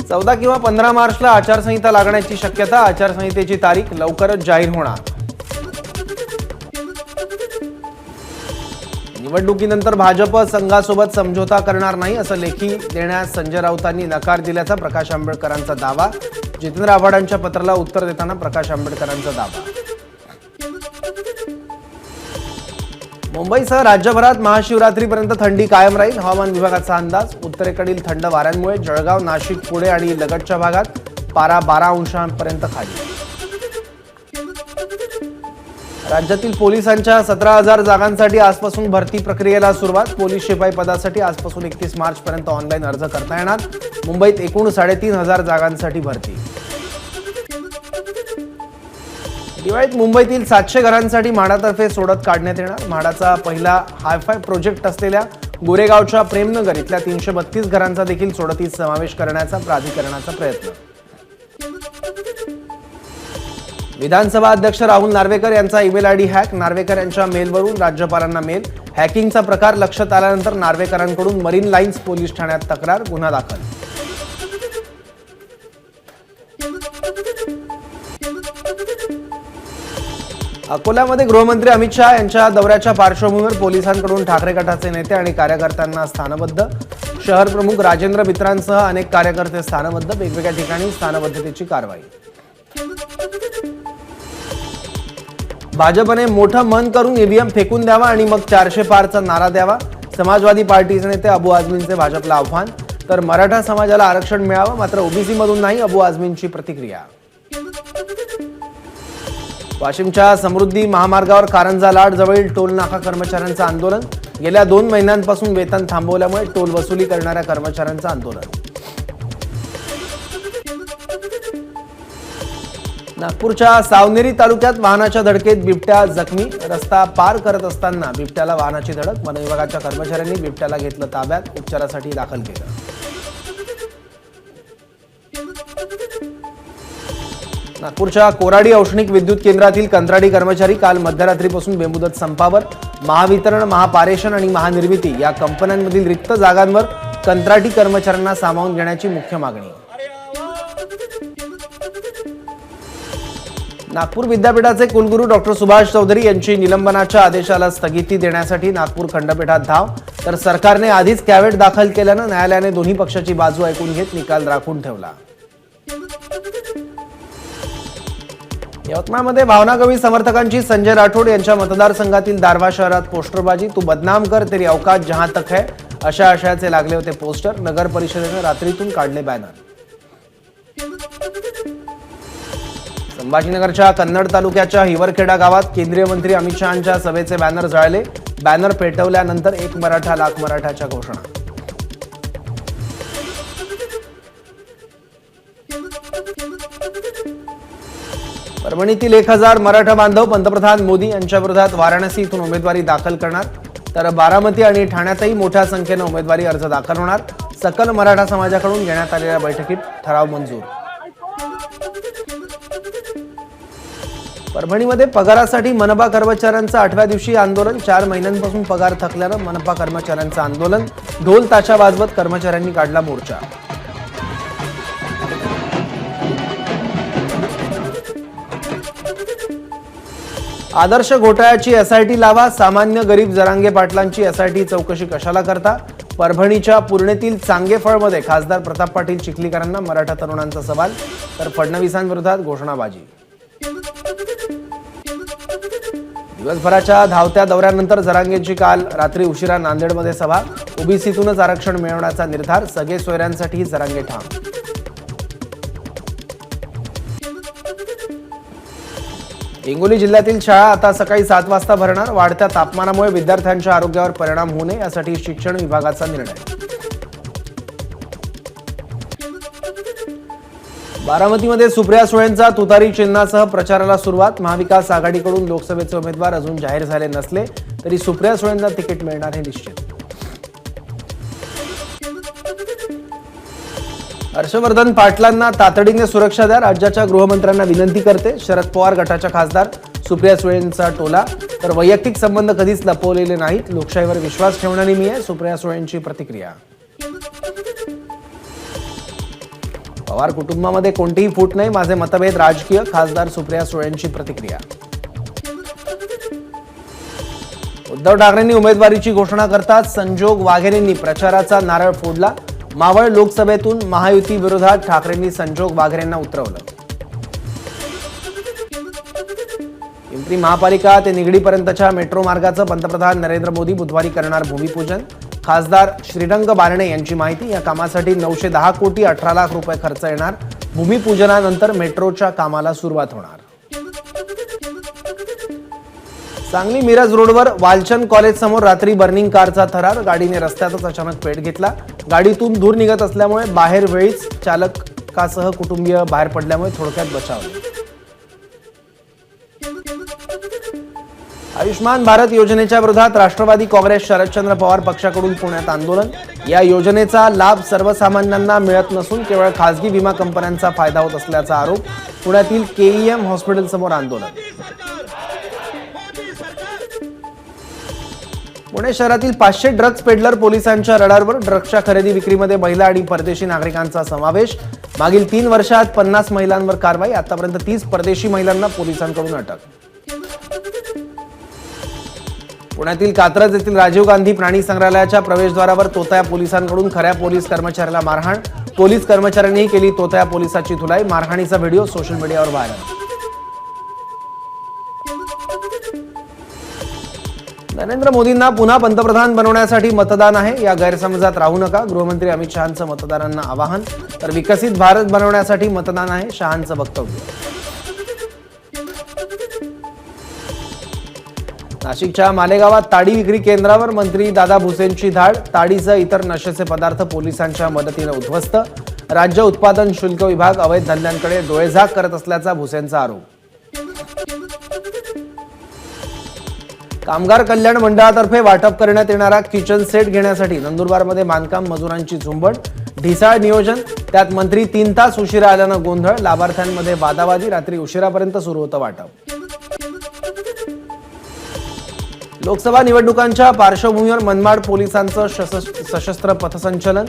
14 किंवा 15 मार्चला आचारसंहिता लागण्याची शक्यता. आचारसंहितेची तारीख लवकरच जाहीर होणार. निवडणुकीनंतर भाजप संघासोबत समझोता करणार नाही असं लेखी देण्यास संजय राऊतांनी नकार दिल्याचा प्रकाश आंबेडकरांचा दावा. जितेंद्र आव्हाडांच्या पत्राला उत्तर देताना प्रकाश आंबेडकरांचा दावा. मुंबईसह राज्यभरात महाशिवरात्रीपर्यंत थंडी कायम राहील. हवामान विभागाचा अंदाज. उत्तरेकडील थंड वाऱ्यांमुळे जळगाव, नाशिक, पुणे आणि लगतच्या भागात पारा 12 अंशांपर्यंत खाली. राज्यातील पोलिसांच्या 17,000 जागांसाठी आजपासून भरती प्रक्रियेला सुरुवात. पोलीस शिपाई पदासाठी आजपासून 31 मार्चपर्यंत ऑनलाईन अर्ज करता येणार. मुंबईत एकूण 3,500 जागांसाठी भरती. दिवाळीत मुंबईतील 700 घरांसाठी म्हाडातर्फे सोडत काढण्यात येणार. म्हाडाचा पहिला हायफाय प्रोजेक्ट असलेल्या गोरेगावच्या प्रेमनगर इथल्या 332 घरांचा देखील सोडतीत समावेश करण्याचा प्राधिकरणाचा प्रयत्न. विधानसभा अध्यक्ष राहुल नार्वेकर यांचा ईमेल आयडी हॅक. नार्वेकर यांच्या मेलवरून राज्यपालांना मेल. हॅकिंगचा प्रकार लक्षात आल्यानंतर नार्वेकरांकडून मरीन लाईन्स पोलीस ठाण्यात तक्रार. गुन्हा दाखल. अकोल्यामध्ये गृहमंत्री अमित शहा यांच्या दौऱ्याच्या पार्श्वभूमीवर पोलिसांकडून ठाकरे गटाचे नेते आणि कार्यकर्त्यांना स्थानबद्ध. शहर प्रमुख राजेंद्र मित्रांसह अनेक कार्यकर्ते स्थानबद्ध. वेगवेगळ्या ठिकाणी स्थानबद्धतेची कारवाई. भाजपने मोठं मन करून ईव्हीएम फेकून द्यावा आणि मग 400 पारचा नारा द्यावा. समाजवादी पार्टीचे नेते अबू आझमींचे भाजपला आव्हान. तर मराठा समाजाला आरक्षण मिळावं मात्र ओबीसी मधून नाही, अबू आझमींची प्रतिक्रिया. वाशिमच्या समृद्धी महामार्गावर कारंजा लाड जवळील टोल नाका कर्मचाऱ्यांचं आंदोलन. गेल्या 2 महिन्यांपासून वेतन थांबवल्यामुळे टोल वसुली करणाऱ्या कर्मचाऱ्यांचं आंदोलन. नागपूरच्या सावनेरी तालुक्यात वाहनाच्या धडकेत बिबट्या जखमी. रस्ता पार करत असताना बिबट्याला वाहनाची धडक. वन विभागाच्या कर्मचाऱ्यांनी बिबट्याला घेतलं ताब्यात. उपचारासाठी दाखल केलं. नागपूरच्या कोराडी औष्णिक विद्युत केंद्रातील कंत्राटी कर्मचारी काल मध्यरात्रीपासून बेमुदत संपावर. महावितरण, महापारेषण आणि महानिर्मिती या कंपन्यांमधील रिक्त जागांवर कंत्राटी कर्मचाऱ्यांना सामावून घेण्याची मुख्य मागणी. नागपूर विद्यापीठाचे कुलगुरू डॉक्टर सुभाष चौधरी यांची निलंबनाच्या आदेशाला स्थगिती देण्यासाठी नागपूर खंडपीठात धाव. तर सरकारने आधीच कॅव्हेट दाखल केल्यानं न्यायालयाने दोन्ही पक्षाची बाजू ऐकून घेत निकाल राखून ठेवला. यवतमाळमध्ये भावनागवी समर्थकांची संजय राठोड यांच्या मतदारसंघातील दारव्हा शहरात पोस्टरबाजी. तू बदनाम कर, तेरी औकात जहां तक है अशा आशयाचे लागले होते पोस्टर. नगर परिषदेने रात्रीतून काढले बॅनर. संभाजीनगरच्या कन्नड तालुक्याच्या हिवरखेडा गावात केंद्रीय मंत्री अमित शहांच्या सभेचे बॅनर जाळले. बॅनर पेटवल्यानंतर एक मराठा लाख मराठाच्या घोषणा. परभणीतील 1000 मराठा बांधव पंतप्रधान मोदी यांच्या विरोधात वाराणसी इथून उमेदवारी दाखल करणार. तर बारामती आणि ठाण्यातही मोठ्या संख्येने उमेदवारी अर्ज दाखल होणार. सकल मराठा समाजाकडून घेण्यात आलेल्या बैठकीत ठराव मंजूर. परभणीमध्ये पगारासाठी मनपा कर्मचाऱ्यांचं 8व्या दिवशी आंदोलन. 4 महिन्यांपासून पगार थकल्यानं मनपा कर्मचाऱ्यांचं आंदोलन. ढोल ताशा वाजवत कर्मचाऱ्यांनी काढला मोर्चा. आदर्श घोटाळ्याची एसआयटी लावा. सामान्य गरीब जरांगे पाटलांची एसआयटी चौकशी कशाला करता. परभणीच्या पूर्णेतील चांगेफळमध्ये खासदार प्रताप पाटील चिखलीकरांना मराठा तरुणांचा सवाल. तर फडणवीसांविरोधात घोषणाबाजी. दिवसभराच्या धावत्या दौऱ्यानंतर जरांगेंची काल रात्री उशिरा नांदेडमध्ये सभा. ओबीसीतूनच आरक्षण मिळवण्याचा निर्धार. सगळे सोयऱ्यांसाठी जरांगे ठाम. हिंगोली जिल्ह्यातील शाळा आता सकाळी 7 वाजता भरणार. वाढत्या तापमानामुळे विद्यार्थ्यांच्या आरोग्यावर परिणाम होऊ नये यासाठी शिक्षण विभागाचा निर्णय. बारामतीमध्ये सुप्रिया सुळेंचा तुतारी चिन्हासह प्रचाराला सुरुवात. महाविकास आघाडीकडून लोकसभेचे उमेदवार अजून जाहीर झाले नसले तरी सुप्रिया सुळेंना तिकीट मिळणार हे निश्चित. हर्षवर्धन पाटलांना तातडीने सुरक्षा द्या. राज्याच्या गृहमंत्र्यांना विनंती करते. शरद पवार गटाच्या खासदार सुप्रिया सुळेंचा टोला. तर वैयक्तिक संबंध कधीच लपवलेले नाहीत. लोकशाहीवर विश्वास ठेवणारी मी आहे, सुप्रिया सुळेंची प्रतिक्रिया. पवार कुटुंबामध्ये कोणतीही फूट नाही, माझे मतभेद राजकीय, खासदार सुप्रिया सुळेंची प्रतिक्रिया. उद्धव ठाकरेंनी उमेदवारीची घोषणा करताच संजोग वाघेरेंनी प्रचाराचा नारळ फोडला. मावळ लोकसभेतून महायुती विरोधात ठाकरेंनी संजोग वाघेरेंना उतरवलं. पिंपरी महापालिका ते निगडीपर्यंतच्या मेट्रो मार्गाचं पंतप्रधान नरेंद्र मोदी बुधवारी करणार भूमिपूजन. खासदार श्रीरंग बारणे यांची माहिती. या कामासाठी 910 कोटी 18 लाख रुपये खर्च येणार. भूमिपूजनानंतर मेट्रोच्या कामाला सुरुवात होणार. सांगली मिरज रोडवर वालचंद कॉलेज समोर रात्री बर्निंग कारचा थरार. गाडीने रस्त्यातच अचानक पेट घेतला. गाडीतून धूर निघत असल्यामुळे बाहेर वेळीच चालकासह कुटुंबीय बाहेर पडल्यामुळे थोडक्यात बचावले. आयुष्मान भारत योजनेच्या विरोधात राष्ट्रवादी काँग्रेस शरदचंद्र पवार पक्षाकडून पुण्यात आंदोलन. या योजनेचा लाभ सर्वसामान्यांना मिळत नसून केवळ खासगी विमा कंपन्यांचा फायदा होत असल्याचा आरोप. पुण्यातील केईएम हॉस्पिटल समोर आंदोलन. पुणे शहरातील 500 ड्रग्ज पेडलर पोलिसांच्या रडारवर. ड्रग्जच्या खरेदी विक्रीमध्ये महिला आणि परदेशी नागरिकांचा समावेश. मागील 3 वर्षात 50 महिलांवर कारवाई. आतापर्यंत 30 परदेशी महिलांना पोलिसांकडून अटक. पुण्यातील कात्रज येथील राजीव गांधी प्राणी संग्रहालयाच्या प्रवेशद्वारावर तोतया पोलिसांकडून खऱ्या पोलीस कर्मचाऱ्याला मारहाण. पोलीस कर्मचाऱ्यांनीही केली तोतया पोलिसाची धुलाई. मारहाणीचा व्हिडिओ सोशल मीडियावर व्हायरल. नरेंद्र मोदींना पुन्हा पंतप्रधान बनवण्यासाठी मतदान आहे, या गैरसमजात राहू नका. गृहमंत्री अमित शहांचं मतदारांना आवाहन. तर विकसित भारत बनवण्यासाठी मतदान आहे, शहांचं वक्तव्य. नाशिकच्या मालेगावात ताडी विक्री केंद्रावर मंत्री दादा भुसेंची धाड. ताडीसह इतर नशेचे पदार्थ पोलिसांच्या मदतीने उद्ध्वस्त. राज्य उत्पादन शुल्क विभाग अवैध धंद्यांकडे डोळेझाक करत असल्याचा भुसेंचा आरोप. कामगार कल्याण मंडळातर्फे वाटप करण्यात येणारा किचन सेट घेण्यासाठी नंदुरबारमध्ये बांधकाम मजुरांची झुंबड. ढिसाळ नियोजन, त्यात मंत्री 3 तास उशिरा आल्यानं गोंधळ. लाभार्थ्यांमध्ये वादावादी. रात्री उशिरापर्यंत सुरू होतं वाटप. लोकसभा निवडणुकांच्या पार्श्वभूमीवर मनमाड पोलिसांचं सशस्त्र पथसंचलन.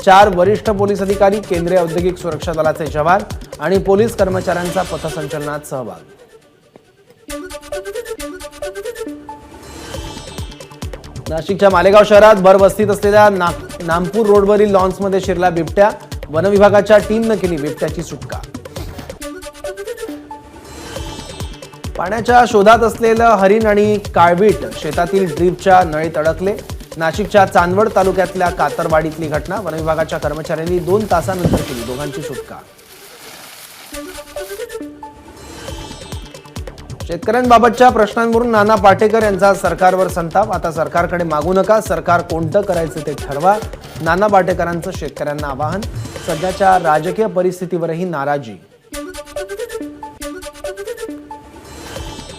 4 वरिष्ठ पोलीस अधिकारी, केंद्रीय औद्योगिक सुरक्षा दलाचे जवान आणि पोलीस कर्मचाऱ्यांचा पथसंचलनात सहभाग. नाशिकच्या मालेगाव शहरात भरवस्तीत असलेल्या नामपूर रोडवरील लॉन्समध्ये शिरला बिबट्या. वनविभागाच्या टीमनं केली बिबट्याची सुटका. पाण्याच्या शोधात असलेलं हरिण आणि काळवीट शेतातील ड्रीपच्या नळीत अडकले. नाशिकच्या चांदवड तालुक्यातल्या कातरवाडीतली घटना. वनविभागाच्या कर्मचाऱ्यांनी 2 तासानंतर केली दोघांची सुटका. शेतकऱ्यांबाबतच्या प्रश्नांवरून नाना पाटेकर यांचा सरकारवर संताप. आता सरकारकडे मागू नका, सरकार कोणतं करायचं ते ठरवा. नाना पाटेकरांचं शेतकऱ्यांना आवाहन. सध्याच्या राजकीय परिस्थितीवरही नाराजी.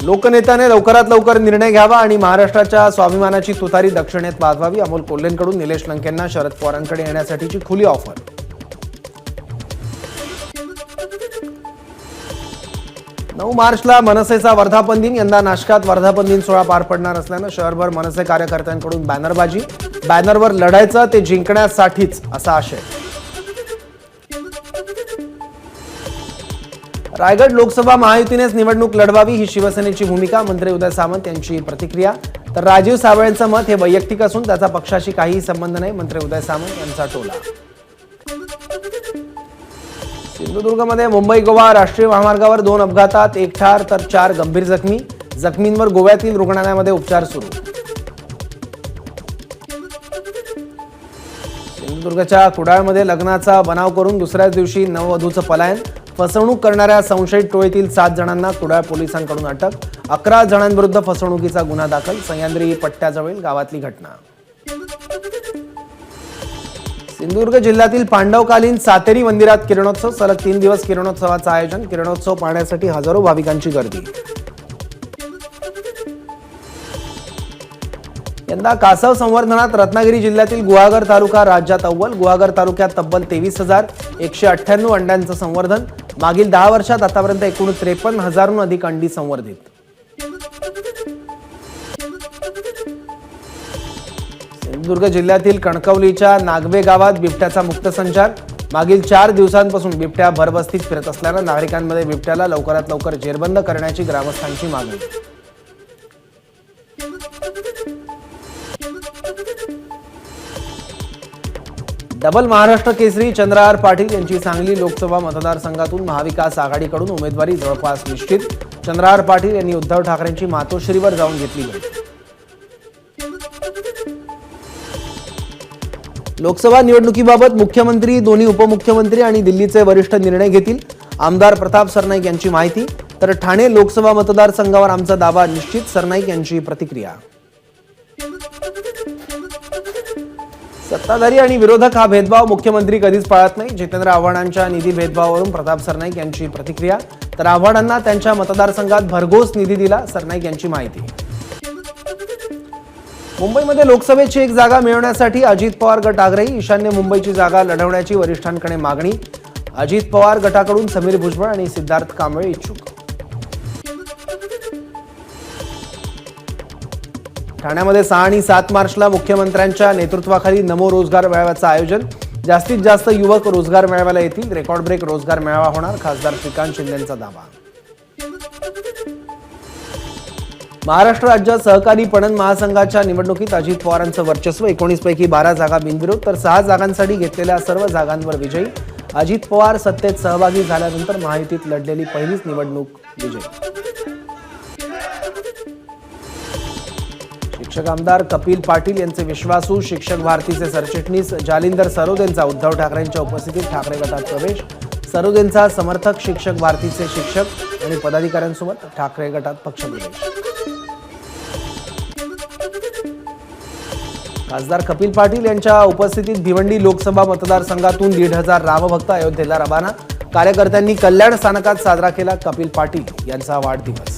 लोकनेत्याने लवकरात लवकर निर्णय घ्यावा आणि महाराष्ट्राच्या स्वाभिमानाची तुतारी दक्षिणेत वाजवावी. अमोल कोल्हेंकडून निलेश लंकेंना शरद पवारांकडे येण्यासाठीची खुली ऑफर. 9 मार्चला मनसेचा वर्धापन दिन. यंदा नाशकात वर्धापन दिन सोहळा पार पडणार असल्यानं शहरभर मनसे कार्यकर्त्यांकडून बॅनरबाजी. बॅनरवर लढायचं ते जिंकण्यासाठीच असा आशय. रायगड लोकसभा महायुतीनेच निवडणूक लढवावी ही शिवसेनेची भूमिका. मंत्री उदय सामंत यांची प्रतिक्रिया. तर राजीव साबळेंचं मत हे वैयक्तिक असून त्याचा पक्षाशी काहीही संबंध नाही. मंत्री उदय सामंत यांचा टोला. सिंधुदुर्गमध्ये मुंबई गोवा राष्ट्रीय महामार्गावर 2 अपघातात 1 ठार तर 4 गंभीर जखमी. जखमींवर गोव्यातील रुग्णालयामध्ये उपचार सुरू. सिंधुदुर्गच्या कुडाळमध्ये लग्नाचा बनाव करून दुसऱ्याच दिवशी नववधूचं पलायन. फसवणूक करणाऱ्या संशयित टोळीतील 7 जणांना कुडाळ पोलिसांकडून अटक. 11 जणांविरुद्ध फसवणुकीचा गुन्हा दाखल. सह्याद्री पट्ट्याजवळील गावातली घटना. सिंधुदुर्ग जिल्ह्यातील पांडवकालीन सातेरी मंदिरात किरणोत्सव. सलग 3 दिवस किरणोत्सवाचं आयोजन. किरणोत्सव पाहण्यासाठी हजारो भाविकांची गर्दी. यंदा कासव संवर्धनात रत्नागिरी जिल्ह्यातील गुहागर तालुका राज्यात अव्वल. गुहागर तालुक्यात तब्बल 23,198 अंड्यांचं संवर्धन. मागील 10 वर्षात आतापर्यंत एकूण 53,000हून अधिक अंडी संवर्धित. सिंधुदुर्ग जिल्ह्यातील कणकवलीच्या नागवे गावात बिबट्याचा मुक्त संचार. मागील 4 दिवसांपासून बिबट्या भरवस्तीत फिरत असल्यानं नागरिकांमध्ये बिबट्याला लवकरात लवकर जेरबंद करण्याची ग्रामस्थांची मागणी. डबल महाराष्ट्र केसरी चंद्रहार पाटील यांची सांगली लोकसभा मतदारसंघातून महाविकास आघाडीकडून उमेदवारी जवळपास निश्चित. चंद्रहार पाटील यांनी उद्धव ठाकरेंची मातोश्रीवर जाऊन घेतली भेट. लोकसभा निवडणुकीबाबत मुख्यमंत्री, दोन्ही उपमुख्यमंत्री आणि दिल्लीचे वरिष्ठ निर्णय घेतील. आमदार प्रताप सरनाईक यांची माहिती. तर ठाणे लोकसभा मतदारसंघावर आमचा दावा निश्चित, सरनाईक यांची प्रतिक्रिया. सत्ताधारी आणि विरोधक हा भेदभाव मुख्यमंत्री कधीच पाळत नाही. जितेंद्र आव्हाडांच्या निधी भेदभावावरून प्रताप सरनाईक यांची प्रतिक्रिया. तर आव्हाडांना त्यांच्या मतदारसंघात भरघोस निधी दिला, सरनाईक यांची माहिती. मुंबईमध्ये लोकसभेची एक जागा मिळवण्यासाठी अजित पवार गट आग्रही. ईशान्य मुंबईची जागा लढवण्याची वरिष्ठांकडे मागणी. अजित पवार गटाकडून समीर भुजबळ आणि सिद्धार्थ कांबळे इच्छुक. ठाण्यामध्ये 6 आणि 7 मार्चला मुख्यमंत्र्यांच्या नेतृत्वाखाली नमो रोजगार मेळाव्याचं आयोजन. जास्तीत जास्त युवक रोजगार मेळाव्याला येतील. रेकॉर्ड ब्रेक रोजगार मेळावा होणार, खासदार श्रीकांत शिंदेंचा दावा. महाराष्ट्र राज्य सहकारी पणन महासंघाच्या निवडणुकीत अजित पवारांचं वर्चस्व. 19 पैकी 12 जागा बिनविरोध, तर 6 जागांसाठी घेतलेल्या सर्व जागांवर विजयी. अजित पवार सत्तेत सहभागी झाल्यानंतर महायुतीत लढलेली पहिलीच निवडणूक विजयी. शिक्षक आमदार कपिल पाटील यांचे विश्वासू शिक्षक भारतीचे सरचिटणीस जालिंदर सरोदेंचा उद्धव ठाकरेंच्या उपस्थितीत ठाकरे गटात प्रवेश. सरोदेंचा समर्थक शिक्षक भारतीचे शिक्षक आणि पदाधिकाऱ्यांसोबत ठाकरे गटात पक्षप्रवेश. खासदार कपिल पाटील यांच्या उपस्थितीत भिवंडी लोकसभा मतदारसंघातून 1,500 रामभक्त अयोध्येला रवाना. कार्यकर्त्यांनी कल्याण स्थानकात साजरा केला कपिल पाटील यांचा वाढदिवस.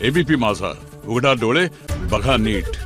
एबीपी माझा, उघडा डोळे बघा नीट.